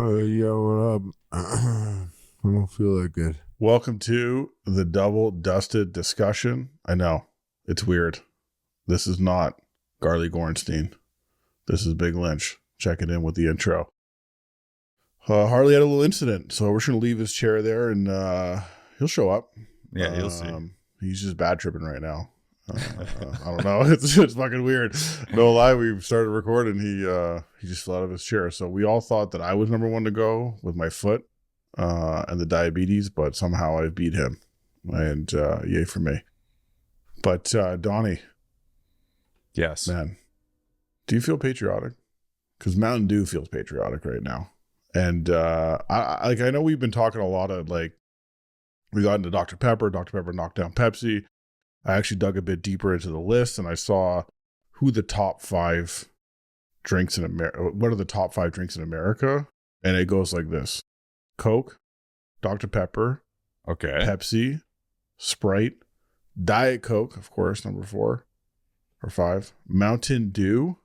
Yeah, what up? I don't feel that good. Welcome to the double dusted discussion. I know it's weird. This is not Garly Gorenstein. This is Big Lynch checking in with the intro. Harley had a little incident, so we're just going to leave his chair there and he'll show up. Yeah, you'll see. He's just bad tripping right now. I don't know. It's fucking weird. No lie, we started recording. He just fell out of his chair. So we all thought that I was number one to go with my foot and the diabetes, but somehow I beat him. And yay for me. But Donnie. Yes. Man, do you feel patriotic? Because Mountain Dew feels patriotic right now. And I know we've been talking a lot of we got into Dr. Pepper. Dr. Pepper knocked down Pepsi. I actually dug a bit deeper into the list and I saw who the top 5 drinks in America, what are the top 5 drinks in America? And it goes like this: Coke, Dr. Pepper, Okay. Pepsi, Sprite, Diet Coke, of course, number 4 or 5, Mountain Dew,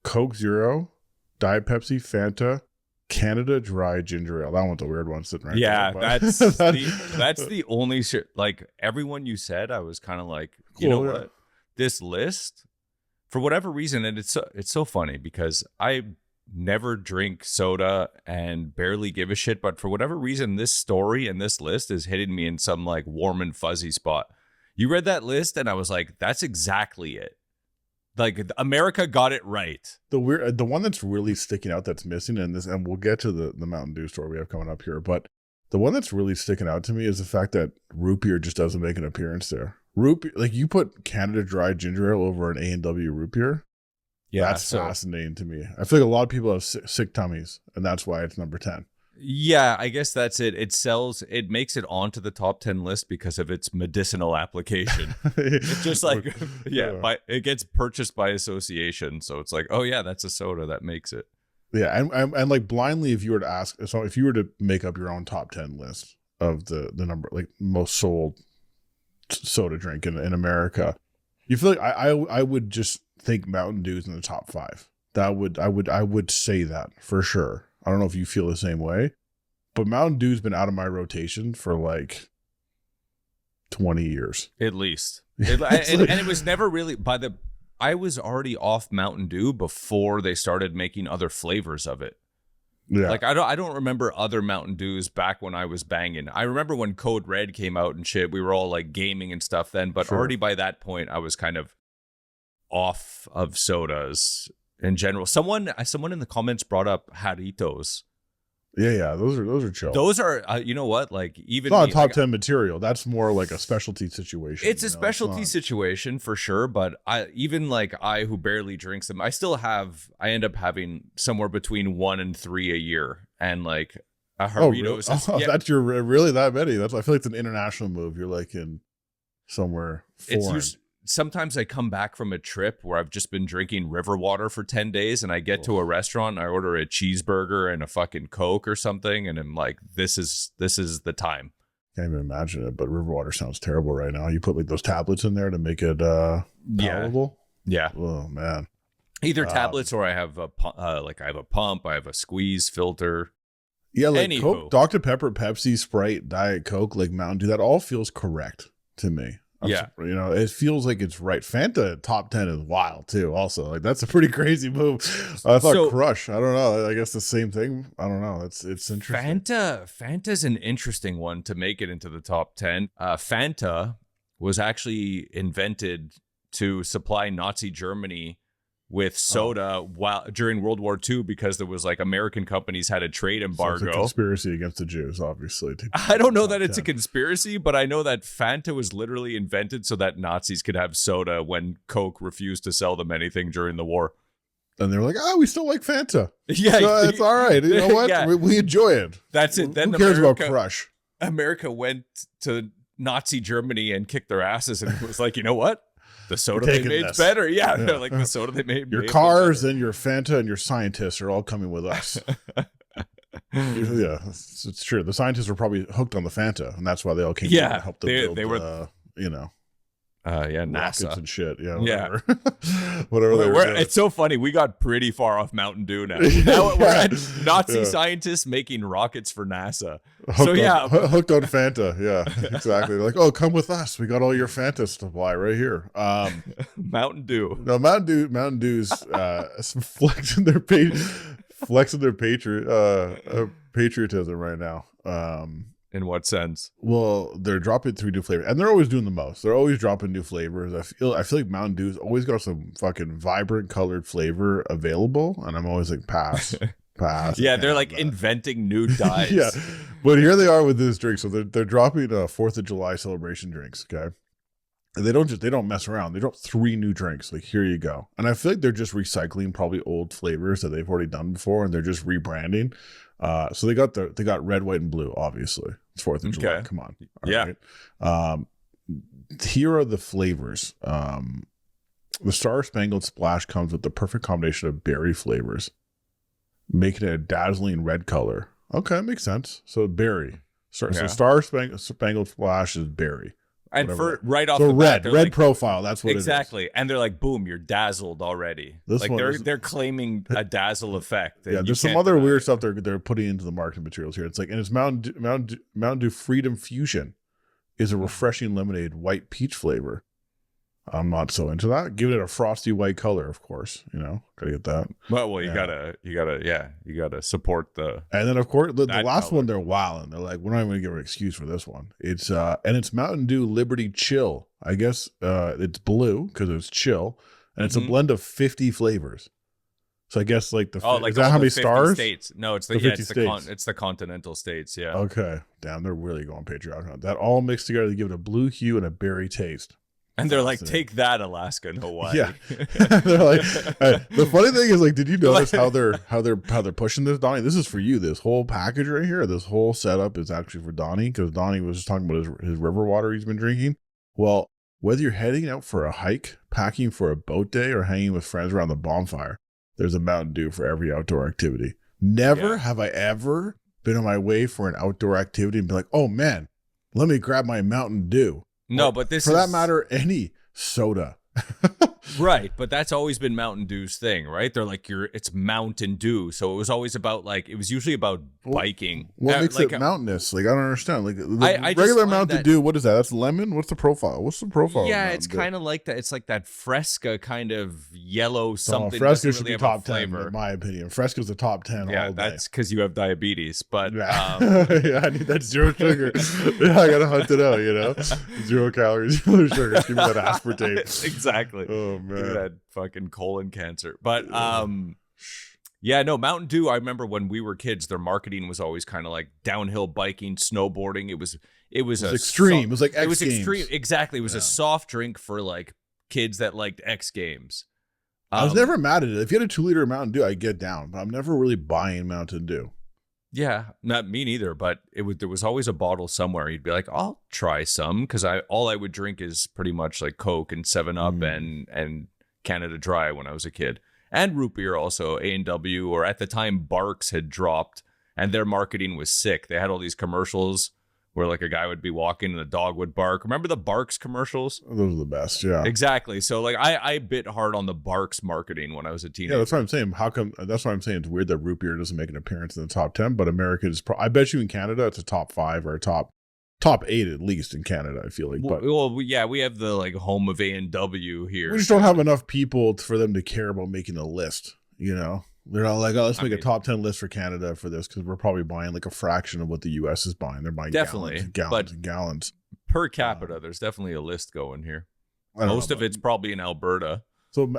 Coke Zero, Diet Pepsi, Fanta, Canada Dry Ginger Ale. That one's a weird one sitting right Yeah, there. that's the only shit. Like everyone you said, I was kind of like, you know what? This list, for whatever reason, and it's so funny because I never drink soda and barely give a shit, but for whatever reason, this story and this list is hitting me in some like warm and fuzzy spot. You read that list, and I was like, that's exactly it. Like America got it right. The one that's really sticking out that's missing in this, and we'll get to the Mountain Dew story we have coming up here, but the one that's really sticking out to me is the fact that root beer just doesn't make an appearance there. Root beer, like you put Canada Dry Ginger Ale over an A&W root beer. Yeah, that's fascinating to me. I feel like a lot of people have sick tummies, and that's why it's number 10. Yeah, I guess that's it. It makes it onto the top 10 list because of its medicinal application. It's just like, it gets purchased by association. So it's like, oh yeah, that's a soda that makes it. Yeah, and like blindly, if you were to ask, so if you were to make up your own top 10 list of the number, like most sold soda drink in America, you feel like I would just think Mountain Dew's in the top 5. I would say that for sure. I don't know if you feel the same way, but Mountain Dew's been out of my rotation for like 20 years. At least. And it was never really I was already off Mountain Dew before they started making other flavors of it. Yeah. Like I don't remember other Mountain Dews back when I was banging. I remember when Code Red came out and shit, we were all like gaming and stuff then, but already by that point I was kind of off of sodas in general. Someone in the comments brought up Jarritos. Yeah, those are chill. Those are you know what? Like even it's not a top 10 material. That's more like a specialty situation. It's a specialty situation for sure, but I who barely drinks them, I end up having somewhere between 1 and 3 a year. And like a Jarritos. That's your really that many. I feel like it's an international move. You're like in somewhere foreign. Sometimes I come back from a trip where I've just been drinking river water for 10 days and I get to a restaurant, I order a cheeseburger and a fucking Coke or something. And I'm like, this is the time. Can't even imagine it, but river water sounds terrible right now. You put like those tablets in there to make it palatable. Yeah. Oh man. Either tablets or I have a pump, I have a squeeze filter. Yeah. Like Coke, Dr. Pepper, Pepsi, Sprite, Diet Coke, like Mountain Dew, that all feels correct to me. It feels like it's right. Fanta top 10 is wild too. Also, like that's a pretty crazy move. I thought Crush. I don't know. I guess the same thing. I don't know. It's interesting. Fanta's an interesting one to make it into the top 10. Fanta was actually invented to supply Nazi Germany with soda during World War II because there was like American companies had a trade embargo. So it's a conspiracy against the Jews, obviously. I don't know that it's a conspiracy, but I know that Fanta was literally invented so that Nazis could have soda when Coke refused to sell them anything during the war. And they're like, we still like Fanta. Yeah. So it's all right. You know what? Yeah. We enjoy it. That's it. Then who cares about Crush? America went to Nazi Germany and kicked their asses and was like, you know what? The soda they made's better. Yeah. They're like the soda they made. Your cars and your Fanta and your scientists are all coming with us. Yeah, it's true. The scientists were probably hooked on the Fanta, and that's why they all came to help them build, rockets NASA and shit. Yeah, Yeah. whatever. Whatever they were doing. It's so funny. We got pretty far off Mountain Dew now. Now we're at Nazi Yeah. scientists making rockets for NASA. Hooked on Fanta. Yeah, exactly. They're like, oh, come with us. We got all your Fanta supply right here. Mountain Dew. No, Mountain Dew's flexing their patriotism right now. In what sense? Well, they're dropping 3 new flavors, and they're always doing the most. They're always dropping new flavors. I feel like Mountain Dew's always got some fucking vibrant colored flavor available, and I'm always like, pass. Yeah, they're like inventing new dyes. Yeah, but here they are with this drink. So they're dropping 4th of July celebration drinks. Okay, and they don't mess around. They drop 3 new drinks. Like, here you go. And I feel like they're just recycling probably old flavors that they've already done before, and they're just rebranding. So they got red, white, and blue. Obviously, it's 4th of July. Come on. All yeah. Right. Here are the flavors. The Star Spangled Splash comes with the perfect combination of berry flavors, making it a dazzling red color. Okay, makes sense. So berry. So Star Spangled Splash is berry. And Whatever. for right off So the bat, red like, profile. That's what exactly. it is. And they're like, boom, you're dazzled already. This like one they're claiming a dazzle effect. Yeah, there's some other weird stuff they're putting into the marketing materials here. It's like, and it's Mountain Dew Freedom Fusion is a refreshing lemonade white peach flavor. I'm not so into that. Give it a frosty white color, of course. Gotta get that. Well, you gotta support the. And then of course the last color. one, they're wilding. They're like, we're not even gonna give an excuse for this one. It's it's Mountain Dew Liberty Chill. I guess it's blue because it's chill, and it's a blend of 50 flavors. So I guess like is that how many stars? States. No, it's it's the continental states. Yeah. Okay, damn, they're really going patriotic on that. All mixed together to give it a blue hue and a berry taste. And they're like, take that, Alaska and Hawaii. Yeah, they're like. The funny thing is, like, did you notice how they're pushing this, Donnie? This is for you. This whole package right here, this whole setup is actually for Donnie, because Donnie was just talking about his river water he's been drinking. Well, whether you're heading out for a hike, packing for a boat day, or hanging with friends around the bonfire, there's a Mountain Dew for every outdoor activity. Never have I ever been on my way for an outdoor activity and be like, oh man, let me grab my Mountain Dew. No, but this for that matter, any soda. Right, but that's always been Mountain Dew's thing, right? They're like, it's Mountain Dew, so it was always about it was usually about biking. What makes it mountainous? Like, I don't understand. Like, I regular Mountain Dew, what is that? That's lemon. What's the profile? Yeah, it's kind of like that. It's like that Fresca kind of yellow something. Fresca should be top 10 in my opinion. Fresca's the top 10. Yeah, all day. that's because you have diabetes. But yeah, I need that zero sugar. Yeah, I gotta hunt it out. 0 calories, 0 sugar. Give me that aspartame. Exactly. Oh man, that fucking colon cancer. But yeah, no, Mountain Dew. I remember when we were kids, their marketing was always kind of like downhill biking, snowboarding. It was extreme. It was like X Games. It was extreme. Exactly. It was a soft drink for like kids that liked X Games. I was never mad at it. If you had a 2-liter Mountain Dew, I'd get down. But I'm never really buying Mountain Dew. Yeah, not me neither. But there was always a bottle somewhere. You'd be like, I'll try some, because all I would drink is pretty much like Coke and 7-Up and Canada Dry when I was a kid, and root beer also. A&W, or at the time Barks had dropped, and their marketing was sick. They had all these commercials where like a guy would be walking and the dog would bark. Remember the Barks commercials? Those are the best. Yeah, exactly. So like I bit hard on the Barks marketing when I was a teenager. Yeah, that's what I'm saying. That's why I'm saying it's weird that root beer doesn't make an appearance in the top 10, but America is. I bet you in Canada it's a top 5 or a top 8 at least in Canada. I feel like. But yeah, we have the like home of A&W here. We just don't have enough people for them to care about making a list. They're not like, oh, let's make a top 10 list for Canada for this, because we're probably buying like a fraction of what the U.S. is buying. They're buying gallons and gallons. Per capita, there's definitely a list going here. Most of it's probably in Alberta. So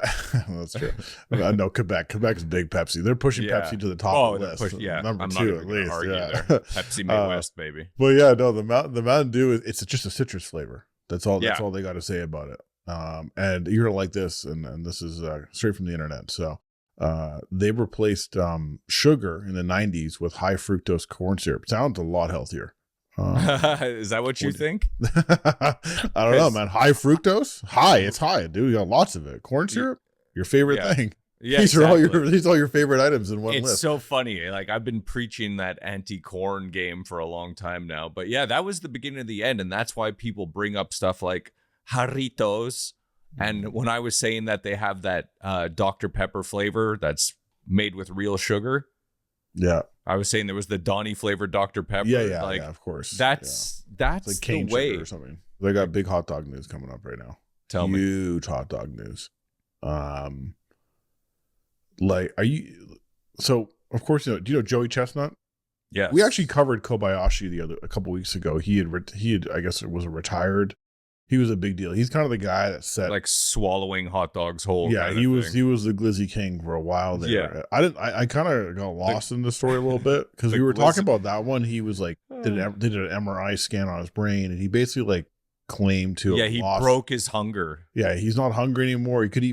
that's true. No, Quebec. Quebec's big Pepsi. They're pushing Pepsi to the top of the list. Number 2 at least. Pepsi Midwest, baby. But yeah, no, the Mountain Dew, it's just a citrus flavor. That's all. That's all they got to say about it. And you're gonna like this, and this is straight from the internet. So. They replaced sugar in the 90s with high fructose corn syrup. Sounds a lot healthier. Is that what you think? I don't know, man. High fructose? It's high, dude. You got lots of it. Corn syrup? Your favorite thing. Yeah, these are all your favorite items in one list. It's so funny. Like, I've been preaching that anti-corn game for a long time now. But yeah, that was the beginning of the end. And that's why people bring up stuff like Jarritos. And when I was saying that they have that Dr. Pepper flavor that's made with real sugar, Yeah. I was saying there was the Donnie flavored Dr. Pepper. Yeah, like, of course. That's It's like cane the way. sugar or something. They got big hot dog news coming up right now. Tell me. Huge hot dog news. Like, are you? So, of course, do you know Joey Chestnut? Yeah. We actually covered Kobayashi a couple weeks ago. He had, I guess it was a retired. He was a big deal. He's kind of the guy that set like swallowing hot dogs whole. Yeah, he was the Glizzy King for a while there. Yeah. I kind of got lost in the story a little bit because we were talking about that one. He was like did an MRI scan on his brain, and he basically like claimed to he broke his hunger. Yeah, he's not hungry anymore. He could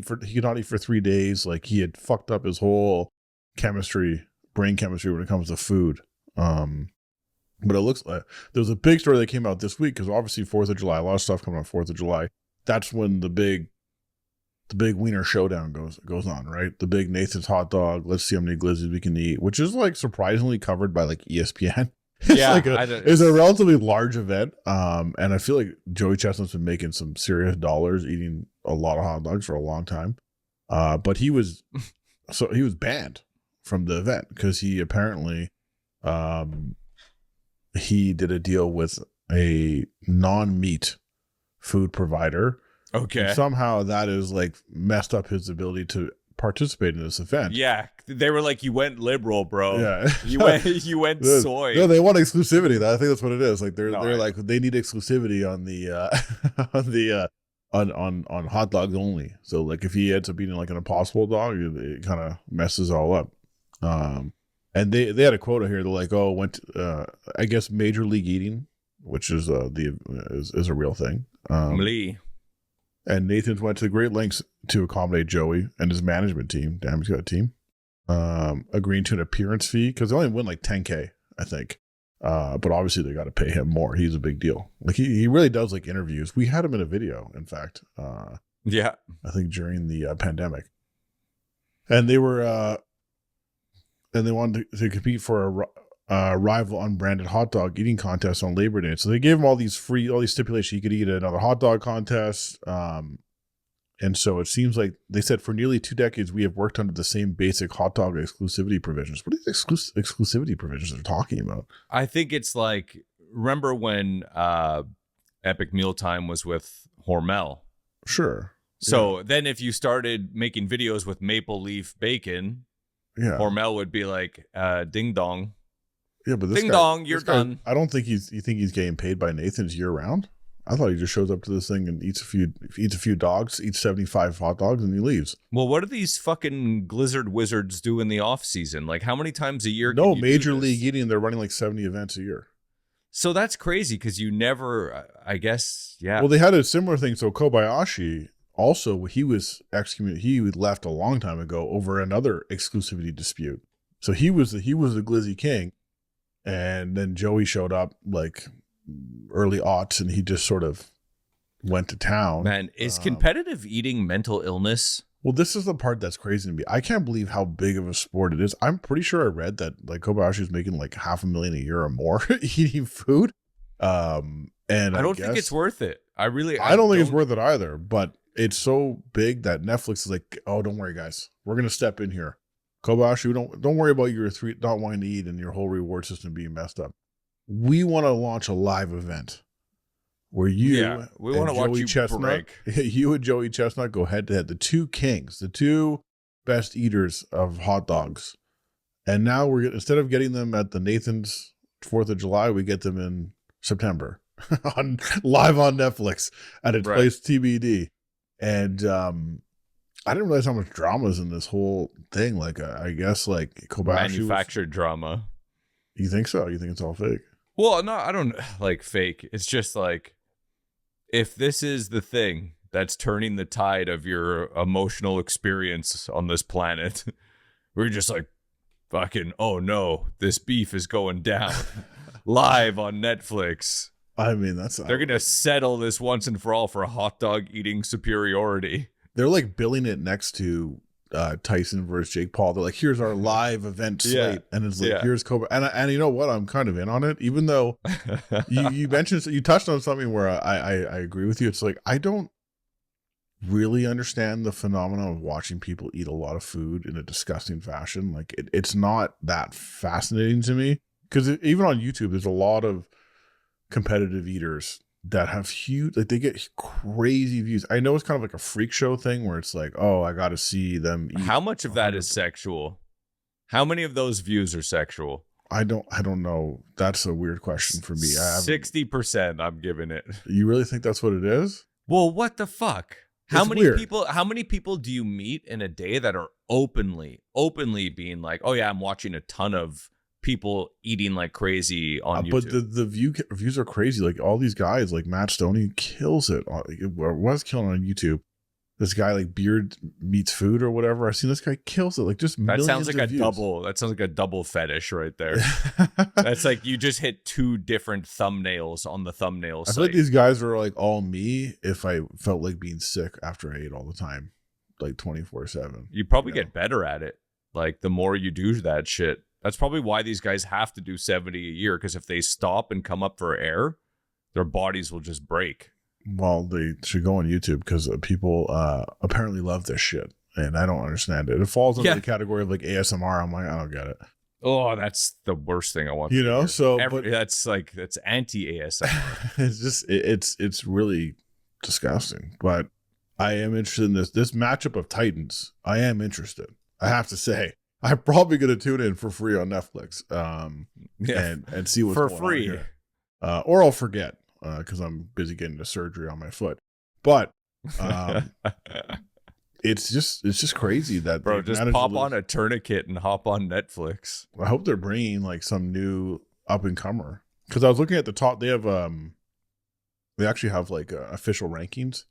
not eat for 3 days. Like he had fucked up his whole brain chemistry when it comes to food. But it looks like there was a big story that came out this week because obviously 4th of July, a lot of stuff coming on 4th of July. That's when the big wiener showdown goes on, right? The big Nathan's hot dog. Let's see how many glizzies we can eat, which is like surprisingly covered by like ESPN. It's a relatively large event. And I feel like Joey Chestnut's been making some serious dollars eating a lot of hot dogs for a long time. But he was banned from the event because he apparently he did a deal with a non-meat food provider. Okay. And somehow that is like messed up his ability to participate in this event. Yeah. They were like, you went liberal, bro. Yeah. You went soy. No, they want exclusivity. I think that's what it is. Like they're like they need exclusivity on the on hot dogs only. So like if he ends up eating like an Impossible dog, it kind of messes all up. And they had a quota here. They're like, I guess Major League Eating, which is is a real thing. Lee. And Nathan's went to great lengths to accommodate Joey and his management team. Damn, he's got a team. Agreeing to an appearance fee because they only win like $10K, I think. But obviously they got to pay him more. He's a big deal. Like he really does like interviews. We had him in a video, in fact. Yeah, I think during the pandemic, and they were. And they wanted to compete for a rival unbranded hot dog eating contest on Labor Day. So they gave him all these stipulations. He could eat another hot dog contest. And so it seems like they said for nearly 2 decades, we have worked under the same basic hot dog exclusivity provisions. What are these exclusivity provisions they're talking about? I think it's like, remember when Epic Mealtime was with Hormel? Sure. So then if you started making videos with maple leaf bacon, Hormel would be like, ding dong. Yeah, but this ding dong, you're done. I don't think you think he's getting paid by Nathan's year round. I thought he just shows up to this thing and eats a few dogs, eats 75 hot dogs, and he leaves. Well, what do these fucking Glizzard wizards do in the off season? Like, how many times a year? No, Major League Eating, they're running like 70 events a year. So that's crazy because you never, I guess, yeah. Well, they had a similar thing. So Kobayashi. Also, he was excommunicated. He left a long time ago over another exclusivity dispute. So he was the Glizzy King, and then Joey showed up like early aughts, and he just sort of went to town. Man, is competitive eating mental illness? Well, this is the part that's crazy to me. I can't believe how big of a sport it is. I'm pretty sure I read that like Kobayashi is making like $500,000 a year or more eating food. And I don't think it's worth it. I don't think it's worth it either. But it's so big that Netflix is like, oh, don't worry, guys. We're going to step in here. Kobayashi, don't worry about your not wanting to eat and your whole reward system being messed up. We want to launch a live event where we want to watch you break. You and Joey Chestnut go head to head. The two kings, the two best eaters of hot dogs. And now instead of getting them at the Nathan's 4th of July, we get them in September live on Netflix at a place TBD. And I didn't realize how much drama is in this whole thing. Like, I guess like Kobayashi manufactured drama. You think so? You think it's all fake? Well, no, I don't like fake. It's just like, if this is the thing that's turning the tide of your emotional experience on this planet, we're just like, fucking, oh no, this beef is going down live on Netflix. I mean, they're gonna settle this once and for all for a hot dog eating superiority. They're like billing it next to Tyson versus Jake Paul. They're like, here's our live event slate, and it's like, here's Kobe. And you know what? I'm kind of in on it, even though you mentioned, you touched on something where I agree with you. It's like, I don't really understand the phenomenon of watching people eat a lot of food in a disgusting fashion. Like it's not that fascinating to me, because even on YouTube, there's a lot of competitive eaters that have huge, like they get crazy views. I know it's kind of like a freak show thing where it's like, oh, I got to see them eat. How much of that is sexual? How many of those views are sexual? I don't know. That's a weird question for me. 60% I'm giving it. You really think that's what it is? Well, what the fuck? How It's many weird. people? How many people do you meet in a day that are openly being like, "Oh yeah, I'm watching a ton of people eating like crazy on YouTube." But the views are crazy. Like all these guys, like Matt Stoney kills it. Or was killing on YouTube. This guy like Beard Meets Food or whatever. I've seen this guy kills it. Like just that sounds like a views. double. That sounds like a double fetish right there. That's like you just hit two different thumbnails on the thumbnail I site. feel like these guys are like all me if I felt like being sick after I ate all the time, like 24/7. You probably get better at it. Like the more you do that shit. That's probably why these guys have to do 70 a year, because if they stop and come up for air, their bodies will just break. Well, they should go on YouTube, because people apparently love this shit, and I don't understand it. It falls into the category of like ASMR. I'm like, I don't get it. Oh, that's the worst thing I want. You know, so that's anti ASMR. It's just it's really disgusting. But I am interested in this matchup of Titans. I am interested. I have to say, I'm probably going to tune in for free on Netflix. And see what's for going free, on here. Or I'll forget because I'm busy getting a surgery on my foot. But it's just crazy that bro, just pop on a tourniquet and hop on Netflix. I hope they're bringing like some new up and comer, because I was looking at the top. They have they actually have like official rankings,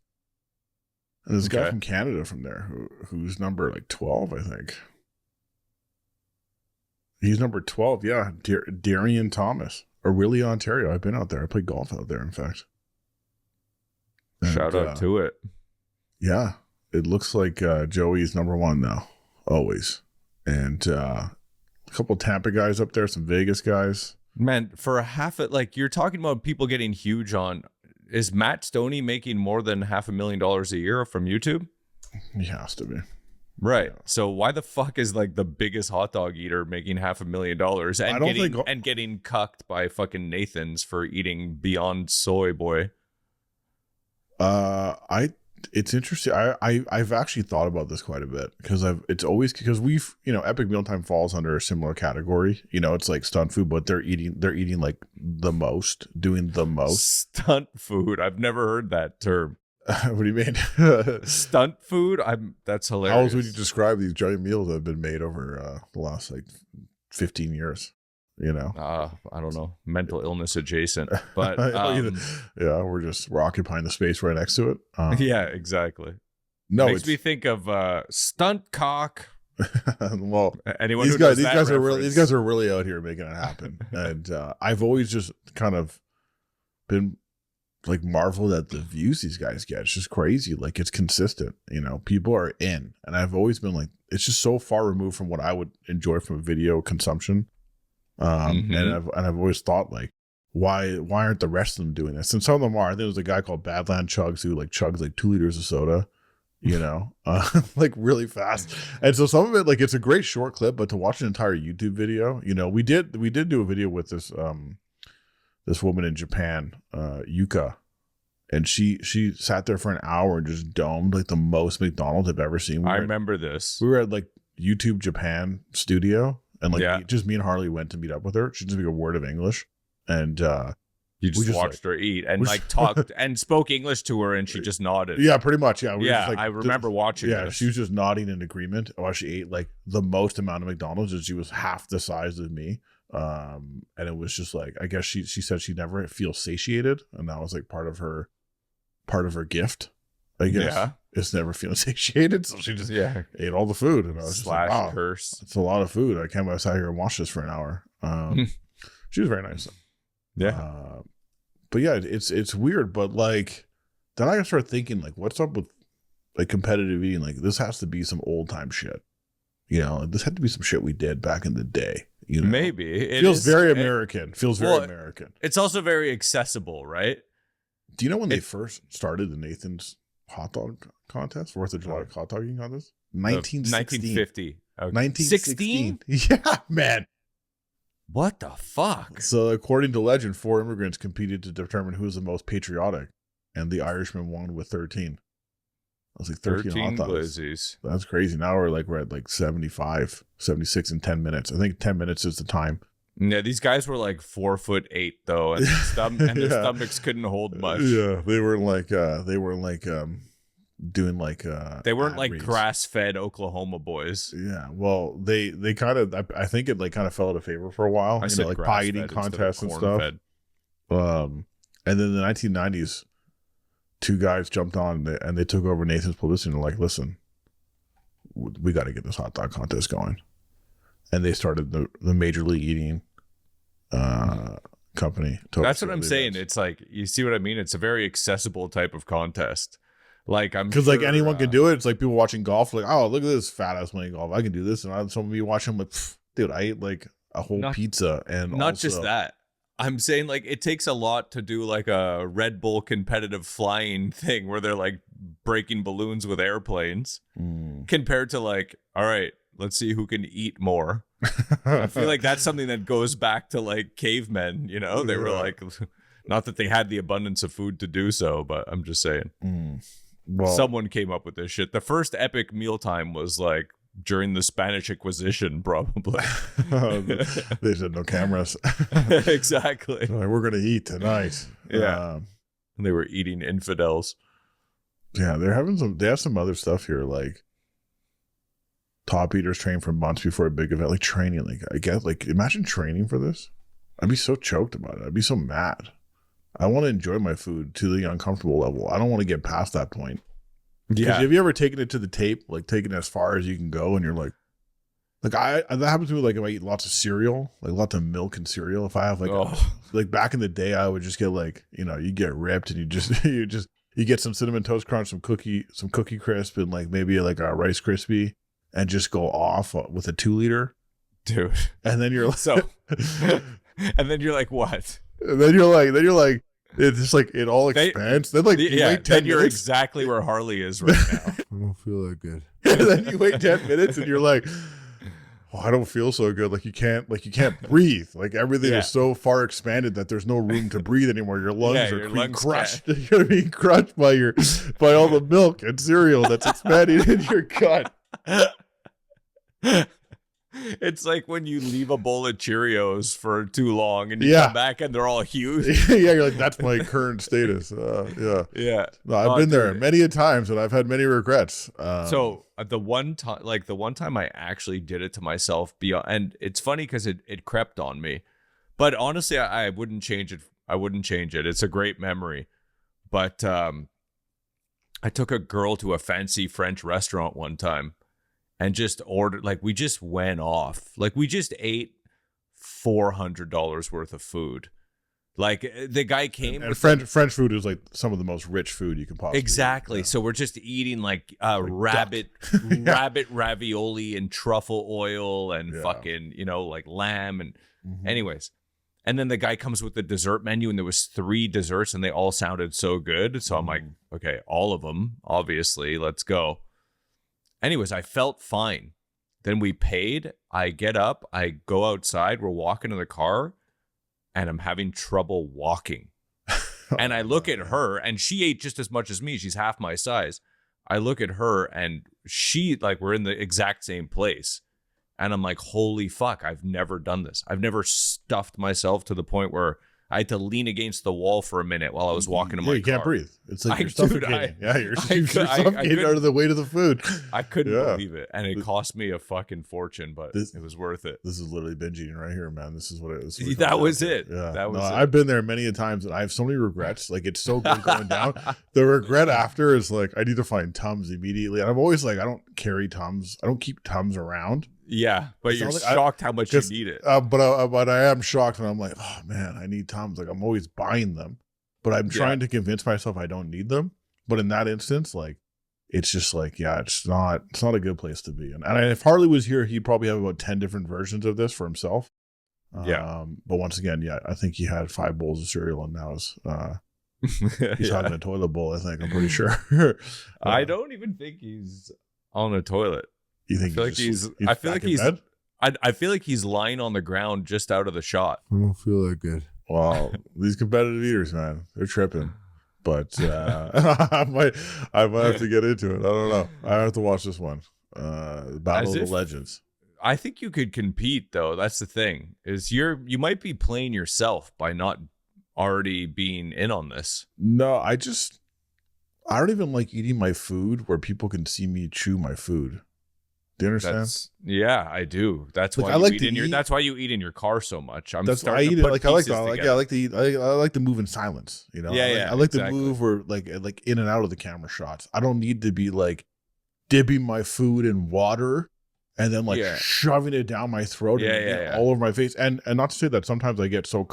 and there's a guy from Canada from there who's number like 12, I think. He's number 12. Yeah, Darian Thomas, Orillia, Ontario. I've been out there. I played golf out there, in fact. And, shout out to it. Yeah, it looks like Joey's number 1 now, always. And a couple Tampa guys up there, some Vegas guys. Man, for a half it, like you're talking about people getting huge on. Is Matt Stoney making more than $500,000 a year from YouTube? He has to be. Right. So why the fuck is like the biggest hot dog eater making $500,000 and getting cucked by fucking Nathan's for eating Beyond Soy Boy? It's interesting. I've actually thought about this quite a bit, because we've, Epic Mealtime falls under a similar category. It's like stunt food, but they're eating like doing the most stunt food. I've never heard that term. What do you mean? Stunt food? That's hilarious. How else would you describe these giant meals that have been made over the last like 15 years? I don't know, mental illness adjacent, but we're occupying the space right next to it. Yeah, exactly. No, makes me think of stunt cock. Well, anyone these guys are really out here making it happen. And I've always just kind of been like marveled at the views these guys get. It's just crazy. Like it's consistent, people are in, and I've always been like, it's just so far removed from what I would enjoy from video consumption. And I've always thought like, why aren't the rest of them doing this? And some of them are. I think there's a guy called Badland Chugs who like chugs like 2 liters of soda, like really fast. And so some of it, like, it's a great short clip, but to watch an entire YouTube video, we did do a video with this this woman in Japan, Yuka, and she sat there for an hour and just domed like the most McDonald's I've ever seen. I remember this. We were at like YouTube Japan studio, and like just me and Harley went to meet up with her. She didn't speak a word of English, and you just watched her eat and like talked and spoke English to her, and she just nodded. Yeah, pretty much. Yeah, I remember watching. Yeah, this. She was just nodding in agreement while she ate like the most amount of McDonald's, and she was half the size of me. And it was just like, I guess she said she never feels satiated, and that was like part of her gift, I guess. Yeah, it's never feeling satiated, so she just ate all the food, and I was just like, wow, curse. It's a lot of food. I can't believe I sat here and watched this for an hour. She was very nice. Yeah. But yeah, it's weird, but like then I start thinking like, what's up with like competitive eating, like this has to be some old time shit. You know, this had to be some shit we did back in the day. You know, maybe it feels very American. Feels very American. It's also very accessible, right? Do you know when they first started the Nathan's hot dog contest, 4th of July hot dog eating contest? 1950. 1916. Yeah, man. What the fuck? So, according to legend, 4 immigrants competed to determine who was the most patriotic, and the Irishman won with 13. I was like 13 hot dogs. Glizzies. That's crazy. Now we're at like 75, 76 in 10 minutes. I think 10 minutes is the time. Yeah, these guys were like 4'8" though, and their stomachs couldn't hold much. Yeah, they were like doing like they weren't like grass-fed Oklahoma boys. Yeah, well, they kind of I think it like kind of fell out of favor for a while. I said like pie eating contests and stuff. And then in the 1990s, 2 guys jumped on and they took over Nathan's publicity and were like, listen, we got to get this hot dog contest going. And they started the Major League Eating company. That's what I'm saying. It's like, you see what I mean? It's a very accessible type of contest. Like, because like anyone can do it. It's like people watching golf, like, oh, look at this fat ass playing golf. I can do this. And some of me watching, like, dude, I ate like a whole pizza. And not just that. I'm saying like it takes a lot to do like a Red Bull competitive flying thing where they're like breaking balloons with airplanes compared to like, all right, let's see who can eat more. I feel like that's something that goes back to like cavemen, you know, they were like, not that they had the abundance of food to do so, but I'm just saying someone came up with this shit. The first epic mealtime was like during the Spanish Inquisition, probably. They said no cameras. Exactly. Like, we're gonna eat tonight. Yeah. And they were eating infidels. Yeah, they have some other stuff here, like top eaters train for months before a big event, like training. Like I guess, like imagine training for this. I'd be so choked about it. I'd be so mad. I want to enjoy my food to the uncomfortable level. I don't want to get past that point. Yeah. Have you ever taken it to the tape, like taken it as far as you can go, and you're like that happens to me. Like if I eat lots of cereal, like lots of milk and cereal. If I have like back in the day, I would just get like, you know, you get ripped and you get some Cinnamon Toast Crunch, some cookie crisp, and like maybe like a Rice Krispie, and just go off with a 2-liter, dude. And then you're like, and then you're like, what? And then you're like. It's just like it all expands. Then like you wait 10 you're minutes. Exactly where Harley is right now. I don't feel that good. And then you wait 10 minutes and you're like, oh, I don't feel so good. Like you can't breathe. Like everything is so far expanded that there's no room to breathe anymore. Your lungs are being crushed. You're being crushed by all the milk and cereal that's expanding in your gut. It's like when you leave a bowl of Cheerios for too long and you come back and they're all huge. Yeah, you're like, that's my current status. Yeah. No, I've been there many a times and I've had many regrets. So the one time I actually did it to myself, and it's funny because it crept on me, but honestly, I wouldn't change it. I wouldn't change it. It's a great memory. But I took a girl to a fancy French restaurant one time. And just ordered, like, we just went off. Like, we just ate $400 worth of food. Like, the guy came. And French food is, like, some of the most rich food you can possibly Exactly. eat. Yeah. So we're just eating, like rabbit ravioli and truffle oil and fucking, you know, like lamb. And anyways. And then the guy comes with the dessert menu, and there was 3 desserts, and they all sounded so good. So I'm like, okay, all of them, obviously. Let's go. Anyways, I felt fine. Then we paid. I get up. I go outside. We're walking in the car, and I'm having trouble walking. And I look at her, and she ate just as much as me. She's half my size. I look at her, and we're in the exact same place. And I'm like, holy fuck, I've never done this. I've never stuffed myself to the point where I had to lean against the wall for a minute while I was walking in my car. You can't breathe. It's like you're suffocating. You're suffocating out of the weight of the food. I couldn't believe it. And it cost me a fucking fortune, but it was worth it. This is literally binge eating right here, man. This is what it is. That was it. Yeah. That was it. I've been there many a times, and I have so many regrets. Like, it's so good going down. The regret after is like, I need to find Tums immediately. And I'm always like, I don't carry Tums. I don't keep Tums around. Yeah, but you're shocked how much you need it. But I am shocked, and I'm like, oh man, I need Tums. Like, I'm always buying them, but I'm trying to convince myself I don't need them. But in that instance, like, it's just like, yeah, it's not a good place to be. And if Harley was here, he'd probably have about 10 different versions of this for himself. Yeah. But once again, yeah, I think he had 5 bowls of cereal, and now he's having a toilet bowl. I think, I'm pretty sure. I don't even think he's on a toilet. You think I feel like he's lying on the ground just out of the shot. I don't feel that good. Well, these competitive eaters, man, they're tripping. But I might have to get into it. I don't know. I have to watch this one. Battle of the Legends. I think you could compete, though. That's the thing. Is you might be playing yourself by not already being in on this. No, I don't even like eating my food where people can see me chew my food. Do you understand? Yeah, I do. That's why that's why you eat in your car so much. That's why I eat it. Like I like to eat. I like to move in silence. You know. Yeah, I like to move where like in and out of the camera shots. I don't need to be like dipping my food in water and then shoving it down my throat and all over my face. And not to say that sometimes I get so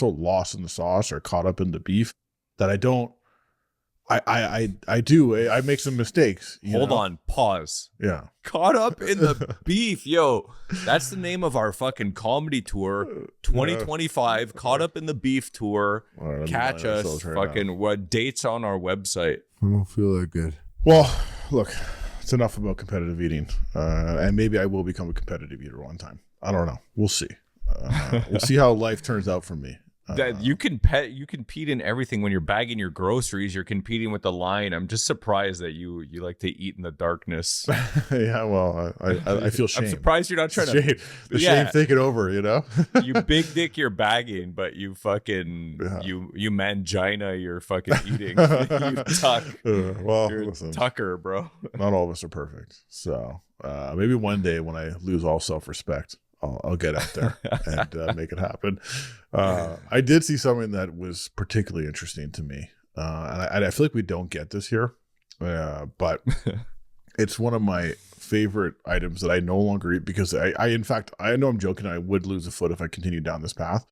lost in the sauce or caught up in the beef that I don't. I make some mistakes. Hold on, pause. Yeah. Caught up in the beef. Yo, that's the name of our fucking comedy tour 2025. Caught up in the beef tour. Right, catch us fucking what dates on our website. I don't feel that good. Well, look, it's enough about competitive eating. And maybe I will become a competitive eater one time. I don't know. We'll see. We'll see how life turns out for me. That you compete in everything. When you're bagging your groceries, you're competing with the line. I'm just surprised that you like to eat in the darkness. Yeah, well, I feel shame. I'm surprised you're not trying to shame taking over, you know. You big dick your bagging, but you fucking you mangina you're fucking eating. You tuck. Listen, Tucker, bro. Not all of us are perfect, so maybe one day when I lose all self-respect, I'll get out there and make it happen. I did see something that was particularly interesting to me. And I feel like we don't get this here, but it's one of my favorite items that I no longer eat because in fact, I know I'm joking. I would lose a foot if I continued down this path.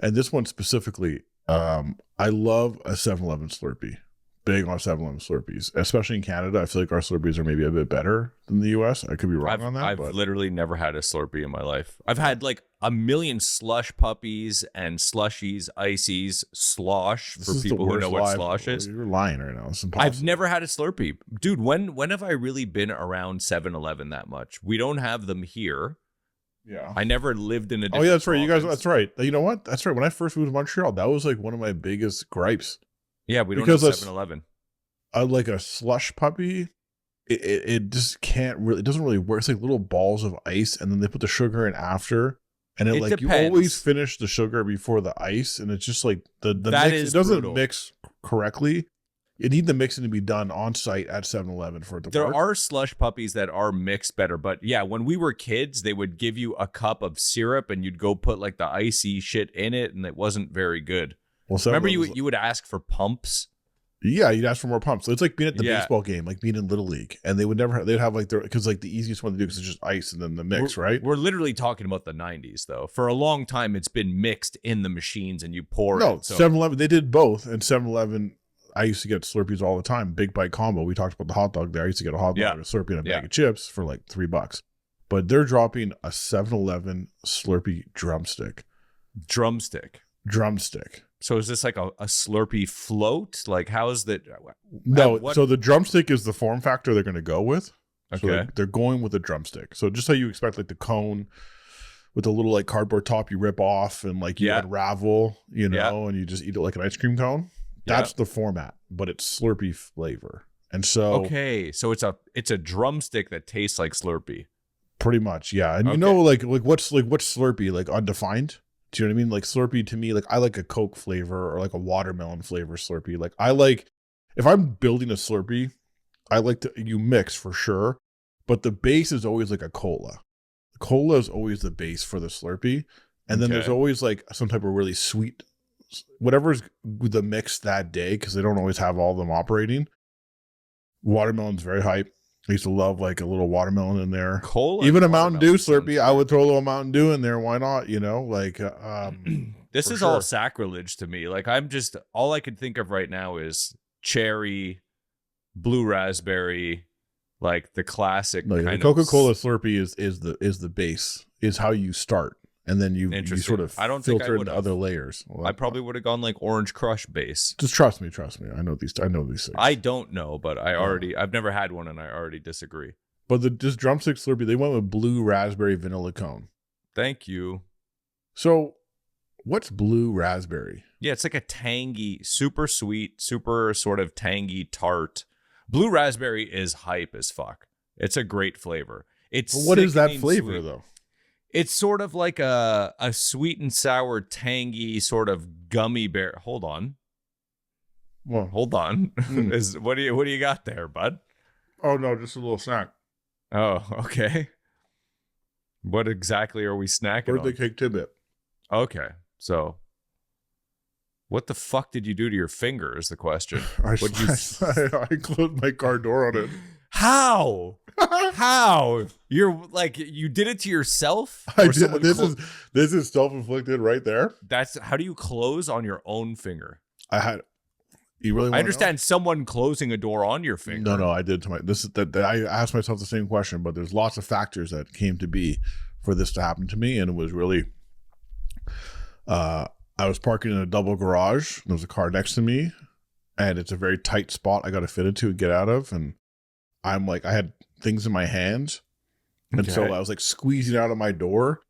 And this one specifically, I love a 7-Eleven Slurpee. Big on 7-Eleven Slurpees, especially in Canada. I feel like our Slurpees are maybe a bit better than the US. I could be wrong on that. I've literally never had a Slurpee in my life. I've had like a million slush puppies and slushies, ices, slosh for people who know what slosh is. You're lying right now. It's impossible. I've never had a Slurpee. Dude, when have I really been around 7-Eleven that much? We don't have them here. Yeah. I never lived in a different Oh, yeah, that's right. You guys, that's right. You know what? That's right. When I first moved to Montreal, that was like one of my biggest gripes. Yeah, we don't have 7-Eleven. Like a slush puppy, it just can't really. It doesn't really work. It's like little balls of ice, and then they put the sugar in after, and it like depends. You always finish the sugar before the ice, and it's just like the mix. It doesn't mix correctly. You need the mixing to be done on site at 7-Eleven for it to work. There are slush puppies that are mixed better, but yeah, when we were kids, they would give you a cup of syrup, and you'd go put like the icy shit in it, and it wasn't very good. Well, remember you would ask for pumps. Yeah, you'd ask for more pumps. So it's like being at the baseball game, like being in Little League, and they'd have like because like the easiest one to do because it's just ice and then the mix, right? We're literally talking about the 90s though. For a long time, it's been mixed in the machines and you pour it. No, 7-Eleven, they did both, and 7-Eleven. I used to get Slurpees all the time, big bite combo. We talked about the hot dog there. I used to get a hot dog, a Slurpee, and a bag of chips for like $3. But they're dropping a 7-Eleven Slurpee drumstick. Drumstick. So is this like a Slurpee float? Like how is that? No, so the drumstick is the form factor they're going to go with. Okay. So they're going with a drumstick. So just how you expect like the cone with a little like cardboard top you rip off and like you unravel, you know, and you just eat it like an ice cream cone. That's the format, but it's Slurpee flavor. And so so it's a drumstick that tastes like Slurpee. Pretty much, yeah. And you know what's Slurpee, like undefined? Do you know what I mean? Like Slurpee to me, like I like a Coke flavor or like a watermelon flavor Slurpee. Like I like, if I'm building a Slurpee, I like you mix for sure, but the base is always like a cola. Cola is always the base for the Slurpee. And then there's always like some type of really sweet, whatever's the mix that day, because they don't always have all of them operating. Watermelon's very hype. I used to love like a little watermelon in there. Cola, even a Mountain Dew Slurpee, I would throw a little Mountain Dew in there. Why not? You know, like this is all sacrilege to me. Like I'm just all I could think of right now is cherry, blue raspberry, like the classic No, the kind Coca-Cola Slurpee is the base, is how you start, and then you sort of I don't think I filter into would've. other layers. Well, I probably would have gone like Orange Crush base. just trust me. I know these things. I don't know, but I've never had one and I already disagree. But this Drumstick Slurpee, they went with blue raspberry vanilla cone. Thank you. So, what's blue raspberry? Yeah, it's like a tangy, super sweet, super sort of tangy tart. Blue raspberry is hype as fuck. It's a great flavor. It's What is that flavor sweet. though? It's sort of like a sweet and sour, tangy sort of gummy bear. Hold on. Well, Hold on. What do you got there, bud? oh no, just a little snack. Oh, okay. What exactly are we snacking Birthday on? cake tidbit. Okay, so what the fuck did you do to your finger is the question. I What'd you- closed my car door on it. How? How? You're like, you did it to yourself? I Or did. someone This is self-inflicted right there. how do you close on your own finger? I had. You really? I wanna understand someone closing a door on your finger. No, I did to my. This is that I asked myself the same question, but there's lots of factors that came to be for this to happen to me, and it was really. I was parking in a double garage. There was a car next to me, and it's a very tight spot I got to fit into and get out of, and I'm like, I had things in my hands, and so Okay. I was like squeezing out of my door.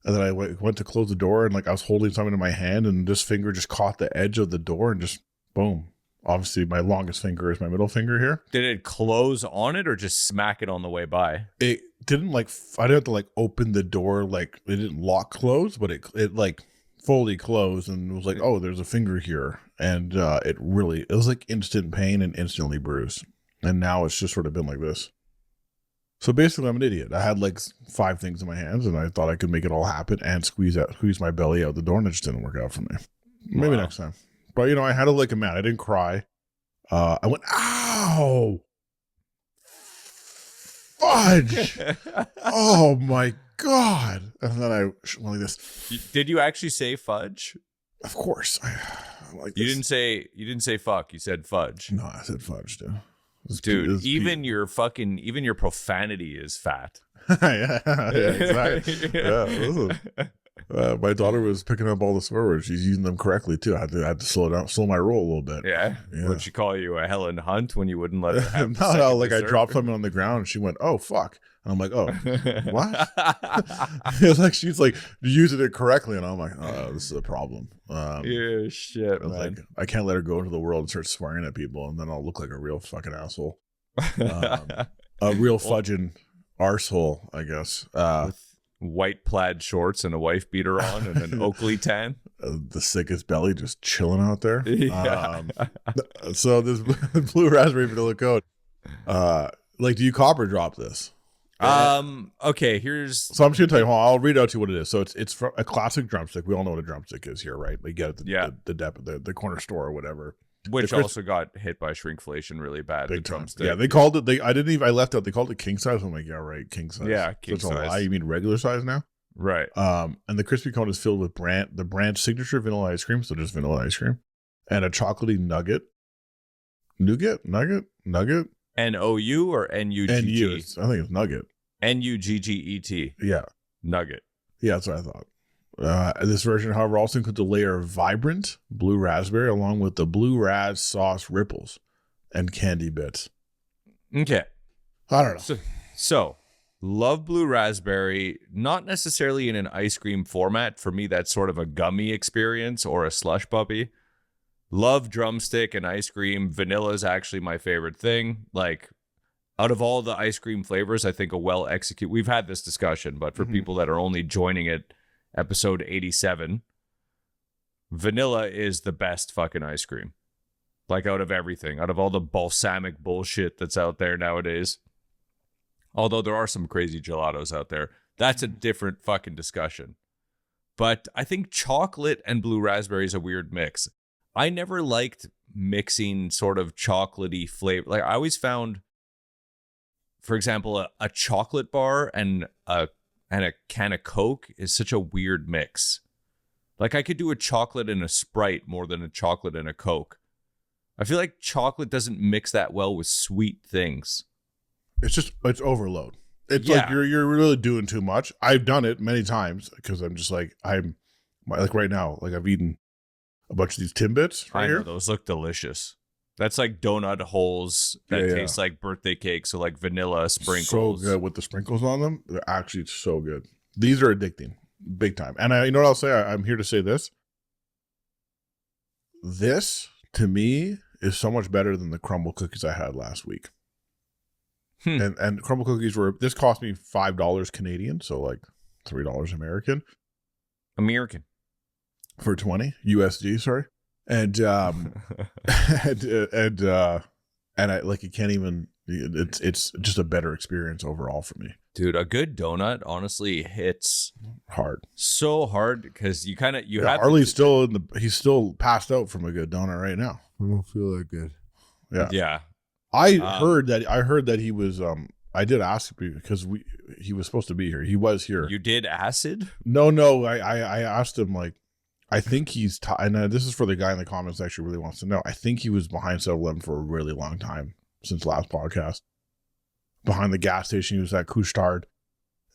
And then I went to close the door, and like I was holding something in my hand, and this finger just caught the edge of the door, and just boom. Obviously, my longest finger is my middle finger here. Did it close on it or just smack it on the way by? It didn't like I didn't have to like open the door, like it didn't lock close, but it like fully closed, and it was like, oh, there's a finger here, and it was like instant pain and instantly bruised, and now it's just sort of been like this. So basically, I'm an idiot. I had like 5 things in my hands, and I thought I could make it all happen and squeeze my belly out the door, and it just didn't work out for me. Maybe Wow. next time. But I had it like a man. I didn't cry. I went, ow, fudge! Oh my god! And then I went like this. Did you actually say fudge? Of course, I'm like You this. didn't say fuck. You said fudge. No, I said fudge, dude. Dude, even your profanity is fat. yeah, exactly. Yeah, listen. My daughter was picking up all the swear words. She's using them correctly too. I had to slow my roll a little bit. Yeah. Would she call you a Helen Hunt when you wouldn't let her have the No, second like I dessert? dropped something on the ground and she went, "Oh fuck," and I'm like, "Oh, what?" It's like she's like using it correctly, and I'm like, "Oh, this is a problem." Yeah, shit, I was man. like, I can't let her go into the world and start swearing at people, and then I'll look like a real fucking asshole, a real fudging arsehole, I guess. With white plaid shorts and a wife beater on and an Oakley tan. The sickest belly just chilling out there. Yeah. So this blue raspberry vanilla cone, like, do you copper drop this? Okay, here's So I'm just gonna tell you. Hold on, I'll read out to you what it is. So it's from a classic drumstick. We all know what a drumstick is here, right? They get it at the corner store or whatever. which Chris- also got hit by shrinkflation really bad. Big the time. drumstick. Yeah, they called it. I left out. They called it king size. I'm like, yeah, right, king size. Yeah, king That's a size. lie. You mean regular size now? Right. And the crispy cone is filled with the brand signature vanilla ice cream, so just vanilla ice cream, and a chocolatey nugget. Nugget. NOU or NUGG? I think it's nugget. NUGGET. Yeah. Nugget. Yeah, that's what I thought. This version, however, also includes a layer of vibrant blue raspberry along with the blue raz sauce ripples and candy bits. Okay. I don't know. So love blue raspberry, not necessarily in an ice cream format. For me, that's sort of a gummy experience or a slush puppy. Love drumstick and ice cream. Vanilla is actually my favorite thing. Like, out of all the ice cream flavors, I think a well executed. We've had this discussion, but for people that are only joining it, episode 87, vanilla is the best fucking ice cream. Like, out of everything, out of all the balsamic bullshit that's out there nowadays. Although there are some crazy gelatos out there. That's a different fucking discussion. But I think chocolate and blue raspberry is a weird mix. I never liked mixing sort of chocolatey flavor. Like, I always found, for example, a chocolate bar and a can of Coke is such a weird mix. Like, I could do a chocolate and a Sprite more than a chocolate and a Coke. I feel like chocolate doesn't mix that well with sweet things. It's overload. It's like you're really doing too much. I've done it many times because I'm just like like right now, like I've eaten a bunch of these Timbits right here. Those look delicious. That's like donut holes that taste like birthday cake. So like vanilla sprinkles. So good with the sprinkles on them. They're actually so good. These are addicting, big time. And you know what I'll say? I'm here to say this. This to me is so much better than the crumble cookies I had last week. And crumble cookies this cost me $5 Canadian, so like $3 American. For 20 USD, sorry. And and I like, you can't even, it's just a better experience overall for me. Dude, a good donut honestly hits hard. So hard because you have Harley's still he's still passed out from a good donut right now. I don't feel that good. Yeah. I heard that he was I did ask because he was supposed to be here. He was here. You did acid? No. I asked him, like, I think he's and this is for the guy in the comments that actually really wants to know. I think he was behind 7-Eleven for a really long time since last podcast. Behind the gas station, he was at Couche-Tard,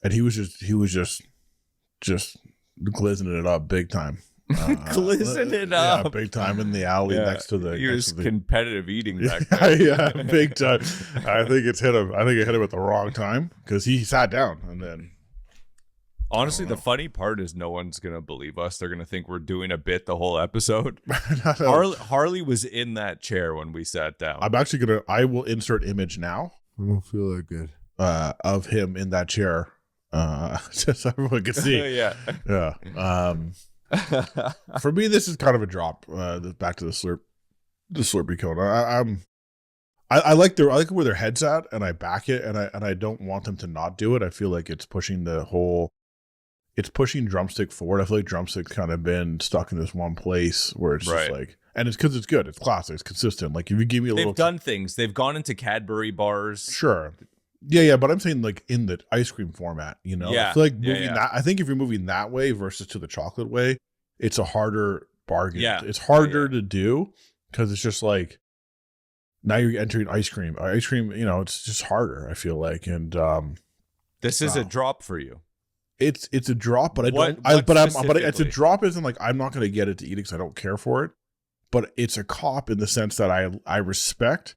and he was just glizzing it up big time. Glizzing it up, big time in the alley next to the. He was competitive eating back there. Yeah, big time. I think it hit him at the wrong time because he sat down and then. Honestly, the funny part is no one's gonna believe us. They're gonna think we're doing a bit the whole episode. Harley was in that chair when we sat down. I will insert image now. I don't feel that good. Of him in that chair, just so everyone can see. Yeah. For me, this is kind of a drop. Back to the Slurpee cone. I like where their head's at, and I back it, and I don't want them to not do it. I feel like it's pushing Drumstick forward. I feel like Drumstick's kind of been stuck in this one place where it's just like, and it's because it's good, it's classic, it's consistent. Like if you give me a little, they've done things. They've gone into Cadbury bars. Sure. Yeah, but I'm saying like in the ice cream format, you know. Yeah. I feel like moving that. I think if you're moving that way versus to the chocolate way, it's a harder bargain. Yeah. It's harder to do because it's just like now you're entering ice cream. Ice cream, you know, it's just harder, I feel like. And this is a drop for you. It's a drop, but it's a drop isn't like I'm not going to get it to eat it because I don't care for it. But it's a cop in the sense that I respect.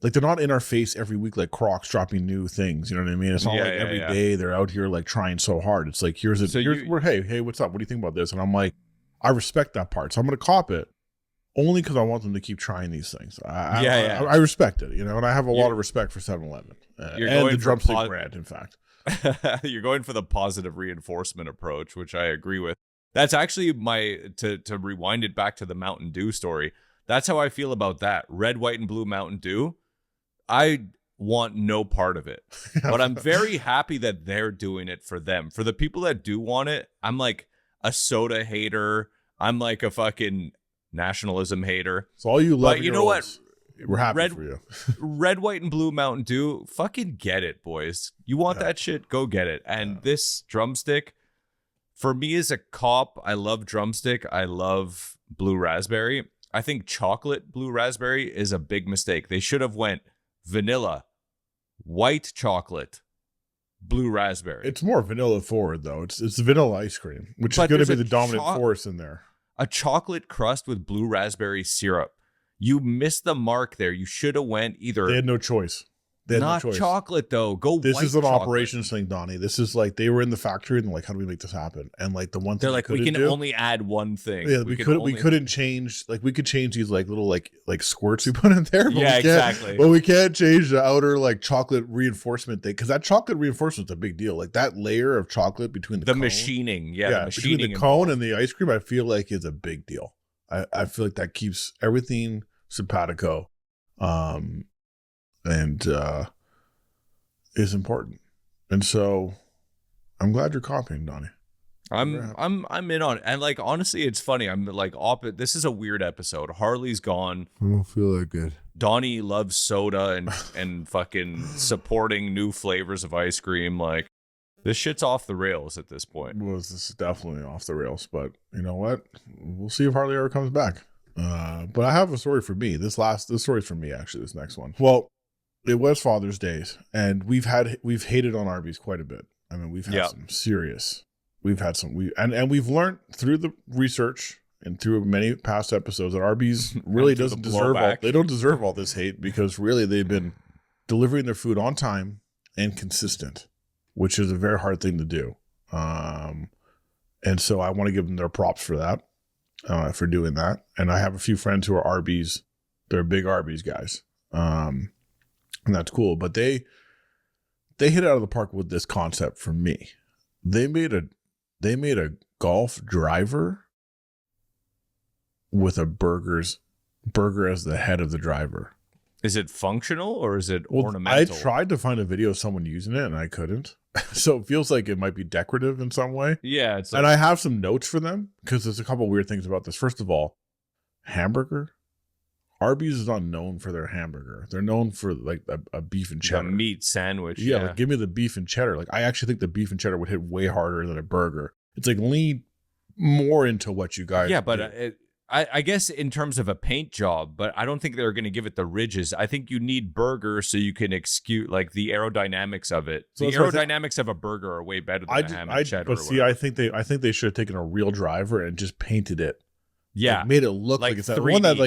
Like they're not in our face every week like Crocs dropping new things. You know what I mean? It's not like every day they're out here like trying so hard. It's like here's hey, what's up? What do you think about this? And I'm like, I respect that part, so I'm going to cop it only because I want them to keep trying these things. I respect it, you know, and I have a lot of respect for 7-Eleven and the Drumstick brand. In fact, you're going for the positive reinforcement approach, which I agree with. That's actually to rewind it back to the Mountain Dew story. That's how I feel about that. Red, white, and blue Mountain Dew. I want no part of it, but I'm very happy that they're doing it for them. For the people that do want it, I'm like a soda hater. I'm like a fucking nationalism hater. So all you love, but you know what? We're happy for you. Red, white, and blue Mountain Dew. Fucking get it, boys. You want that shit? Go get it. And this Drumstick, for me as a cop, I love Drumstick. I love blue raspberry. I think chocolate blue raspberry is a big mistake. They should have went vanilla, white chocolate, blue raspberry. It's more vanilla forward though. It's vanilla ice cream, which is going to be the dominant force in there. A chocolate crust with blue raspberry syrup. You missed the mark there. You should have went either. They had no choice. Not chocolate though. Go. This is an chocolate. operations thing, Donnie. This is like they were in the factory and they're like, how do we make this happen? And like the one thing they're like, we can only add one thing. Yeah, we couldn't change. Like we could change these like little like squirts we put in there. But exactly. But we can't change the outer like chocolate reinforcement thing because that chocolate reinforcement is a big deal. Like that layer of chocolate between the cone, machining, the machining between the cone and the ice cream, I feel like is a big deal. I feel like that keeps everything simpatico, and is important. And so I'm glad you're copying, Donnie. I'm in on it. And like honestly, it's funny. I'm like this is a weird episode. Harley's gone. I don't feel that good. Donnie loves soda and fucking supporting new flavors of ice cream. Like this shit's off the rails at this point. Well, this is definitely off the rails, but you know what? We'll see if Harley ever comes back. But I have a story for me. This story's for me, actually, this next one. Well, it was Father's Day, and we've hated on Arby's quite a bit. I mean, we've had we've learned through the research and through many past episodes that Arby's really doesn't deserve all this hate, because really they've been delivering their food on time and consistent, which is a very hard thing to do. And so I want to give them their props for that, for doing that. And I have a few friends who are Arby's. They're big Arby's guys. And that's cool. But they hit it out of the park with this concept for me. They made a golf driver with a burger as the head of the driver. Is it functional or is it ornamental? I tried to find a video of someone using it and I couldn't. So it feels like it might be decorative in some way. Yeah. And I have some notes for them because there's a couple weird things about this. First of all, hamburger. Arby's is not known for their hamburger. They're known for like a beef and cheddar. A meat sandwich. Yeah, like give me the beef and cheddar. Like I actually think the beef and cheddar would hit way harder than a burger. It's like lean more into what you guys do. But I guess in terms of a paint job, but I don't think they're going to give it the ridges. I think you need burger so you can execute like the aerodynamics of it. So the aerodynamics of a burger are way better than a ham and cheddar. But see, I think they should have taken a real driver and just painted it. Yeah, like made it look like it's that one that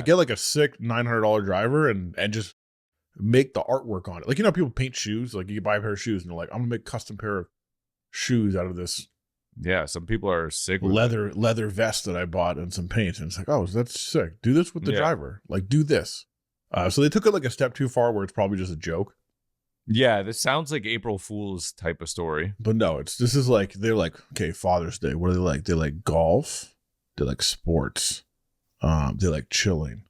get like a sick $900 driver and just make the artwork on it. Like, you know, people paint shoes. Like you buy a pair of shoes and they're like, I'm gonna make a custom pair of shoes out of this. Yeah, some people are sick with leather vest that I bought and some paint, and it's like, oh, that's sick. Do this with the driver. Like, do this. So they took it like a step too far, where it's probably just a joke. Yeah, this sounds like April Fool's type of story. But no, this is like, they're like, okay, Father's Day. What do they like? They like golf. They like sports. They like chilling.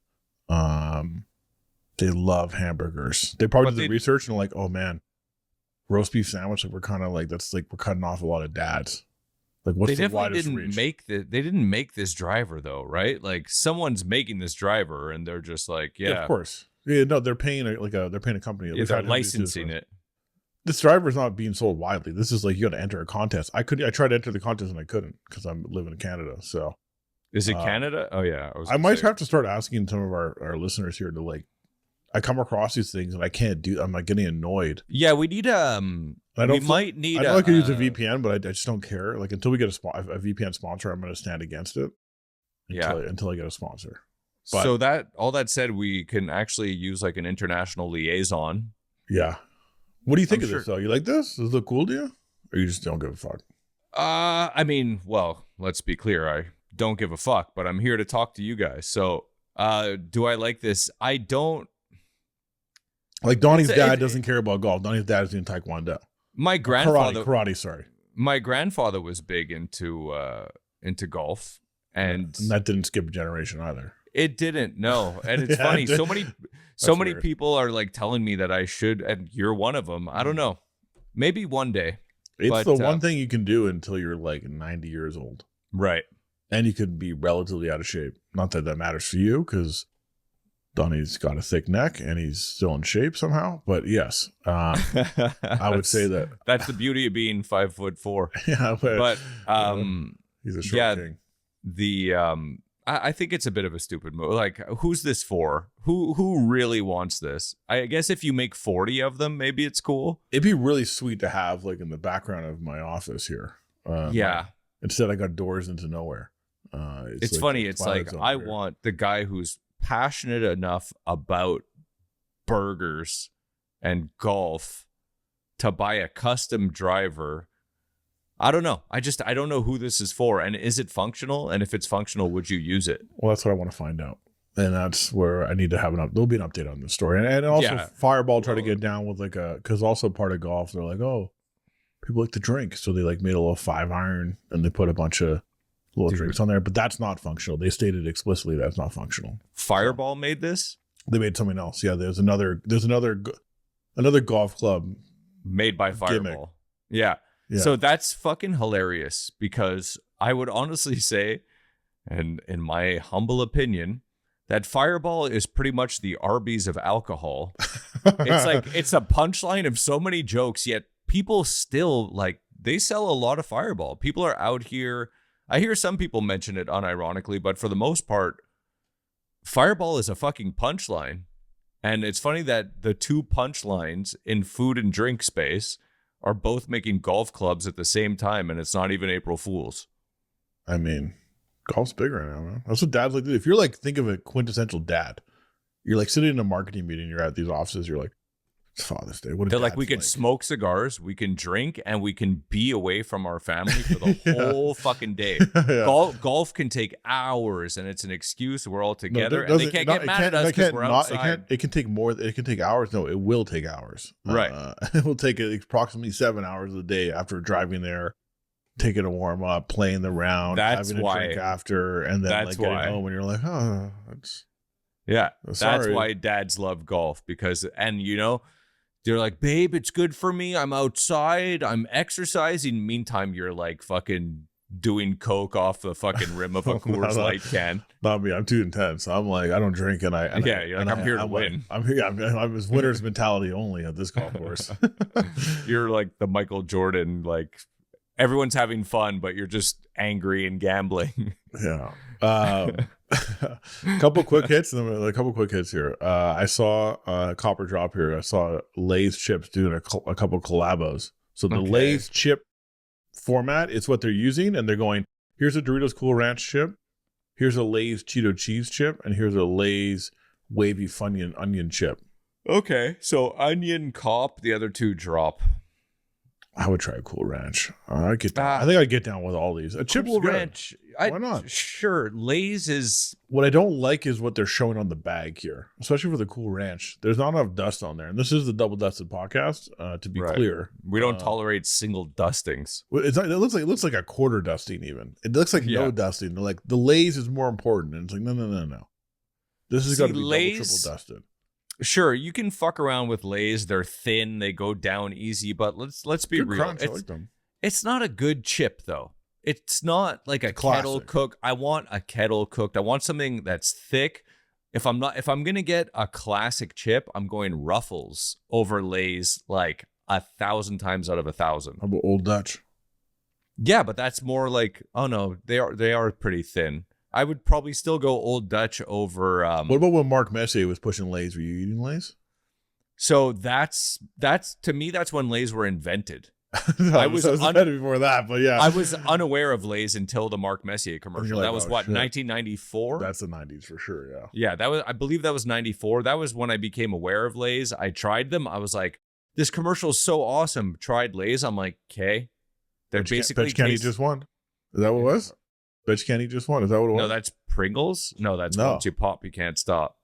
They love hamburgers. They probably did the research and they're like, oh man, roast beef sandwich. Like we're kind of like, that's like we're cutting off a lot of dads. Like, what's the widest reach? They didn't make this driver though, right? Like someone's making this driver, and they're just like, yeah, of course, yeah. No, they're paying they're paying a company. They're licensing it. This driver is not being sold widely. This is like you got to enter a contest. I tried to enter the contest and I couldn't because I'm living in Canada. So, is it Canada? Oh yeah, I might have to start asking some of our listeners here to like. I come across these things and I can't do. I'm like getting annoyed. Yeah, we need I know I could use a VPN, but I just don't care. Like until we get a VPN sponsor, I'm going to stand against it. Until I get a sponsor. But, so that all that said, we can actually use like an international liaison. Yeah. What do you think of this though? You like this? Does it look cool to you? Or you just don't give a fuck? I mean, well, let's be clear. I don't give a fuck, but I'm here to talk to you guys. So, do I like this? I don't. Like Donnie's dad doesn't care about golf. Donnie's dad is in Taekwondo. My grandfather karate. Sorry, my grandfather was big into golf, and that didn't skip a generation either. It didn't. No, and it's funny. So many people are like telling me that I should, and you're one of them. I don't know. Maybe one day. It's the one thing you can do until you're like 90 years old, right? And you could be relatively out of shape. Not that matters for you, because Donnie's got a thick neck and he's still in shape somehow. But yes, I would say that that's the beauty of being 5'4". Yeah, but he's a short king. I think it's a bit of a stupid move. Like, who's this for? Who really wants this? I guess if you make 40 of them, maybe it's cool. It'd be really sweet to have like in the background of my office here. Instead, I got doors into nowhere. It's like funny. It's like I want the guy who's passionate enough about burgers and golf to buy a custom driver. I don't know. I don't know who this is for. And is it functional? And if it's functional, would you use it? Well, that's what I want to find out. And that's where I need to have there'll be an update on this story. And also Fireball tried to get down with because also part of golf, they're like, oh, people like to drink. So they like made a little 5-iron and they put a bunch of little drinks on there, but that's not functional. They stated explicitly that's not functional. Fireball made this? They made something else. Yeah, there's another golf club made by Fireball. Yeah. So that's fucking hilarious, because I would honestly say, and in my humble opinion, that Fireball is pretty much the Arby's of alcohol. It's like it's a punchline of so many jokes, yet people still they sell a lot of Fireball. People are out here. I hear some people mention it unironically, but for the most part, Fireball is a fucking punchline. And it's funny that the two punchlines in food and drink space are both making golf clubs at the same time, and it's not even April Fool's. I mean, golf's big right now, man. That's what dads like to do. If you're like, think of a quintessential dad. You're like sitting in a marketing meeting, you're at these offices, you're like, it's Father's Day. What They're like, we can smoke cigars, we can drink, and we can be away from our family for the whole fucking day. Golf can take hours, and it's an excuse. We're all together, and they can't get mad at us because we're outside. It can take more. It can take hours. No, it will take hours. Right. It will take approximately 7 hours a day after driving there, taking a warm up, playing the round, having a drink after, and then like getting home, and you're like, oh, that's. Yeah, that's why dads love golf and you know, they're like, babe, it's good for me. I'm outside. I'm exercising. Meantime, you're like fucking doing coke off the fucking rim of a Coors Light can. Not me. I'm too intense. I'm like, I don't drink, and I'm here to win. I'm here. I'm winner's mentality only at this golf course. You're like the Michael Jordan, like everyone's having fun, but you're just angry and gambling. Yeah. A couple quick hits here. I saw a copper drop here. I saw Lay's chips doing a couple collabos. So the Lay's chip format is what they're using, and they're going, here's a Doritos Cool Ranch chip, here's a Lay's Cheeto Cheese chip, and here's a Lay's Wavy Funyun Onion chip. Okay, so onion, cop, the other two drop. I would try a Cool Ranch. I think I'd get down with all these. A chip's Cool good. Ranch. Why not? Sure. Lay's is... What I don't like is what they're showing on the bag here, especially for the Cool Ranch. There's not enough dust on there. And this is the Double Dusted podcast, to be clear. We don't tolerate single dustings. It looks like a quarter dusting even. It looks like no dusting. They're like, the Lay's is more important. And it's like, no. This has got to be double, triple dusted. Sure, you can fuck around with Lay's. They're thin, they go down easy, but let's be real. Crunch, I like them. It's not a good chip though. It's not like a kettle cook. I want a kettle cooked. I want something that's thick. If I'm gonna get a classic chip, I'm going Ruffles over Lay's like 1,000 times out of 1,000. How about Old Dutch? Yeah, but that's more like, oh no, they are pretty thin. I would probably still go Old Dutch over. What about when Mark Messier was pushing Lay's? Were you eating Lay's? So that's to me, that's when Lay's were invented. No, I was before that, but yeah, I was unaware of Lay's until the Mark Messier commercial. That was 1994. That's the 90s for sure. Yeah, yeah, I believe that was 94. That was when I became aware of Lay's. I tried them. I was like, this commercial is so awesome. Tried Lay's. I'm like, okay, they're basically. Bet you can't eat just one. Is that what it was? Bet you can't eat just one. Is that what it was? No, that's Pringles. No, that's once you pop, you can't stop.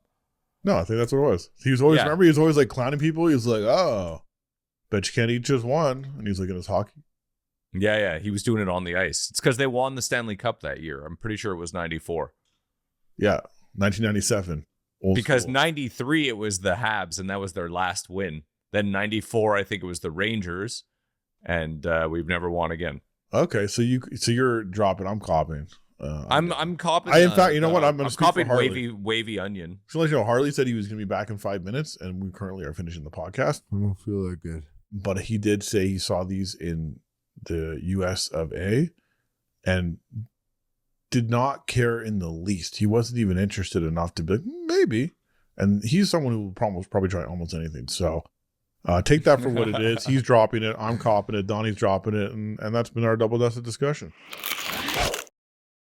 No, I think that's what it was. He was always remember. He was always like clowning people. He was like, "Oh, bet you can't eat just one," and he's like in his hockey. Yeah, he was doing it on the ice. It's because they won the Stanley Cup that year. I'm pretty sure it was 94. Yeah, 1997. Because 93 it was the Habs, and that was their last win. Then 94, I think it was the Rangers, and we've never won again. Okay, so you're dropping. I'm copying. I'm copying. In fact, you know what? I'm going to speak copying for Harley. wavy onion. So let you know, Harley said he was going to be back in 5 minutes, and we currently are finishing the podcast. I don't feel that good. But he did say he saw these in the US of A, and did not care in the least. He wasn't even interested enough to be like, maybe. And he's someone who will probably try almost anything. So. Take that for what it is. He's dropping it. I'm copying it. Donnie's dropping it. And that's been our double dusted discussion.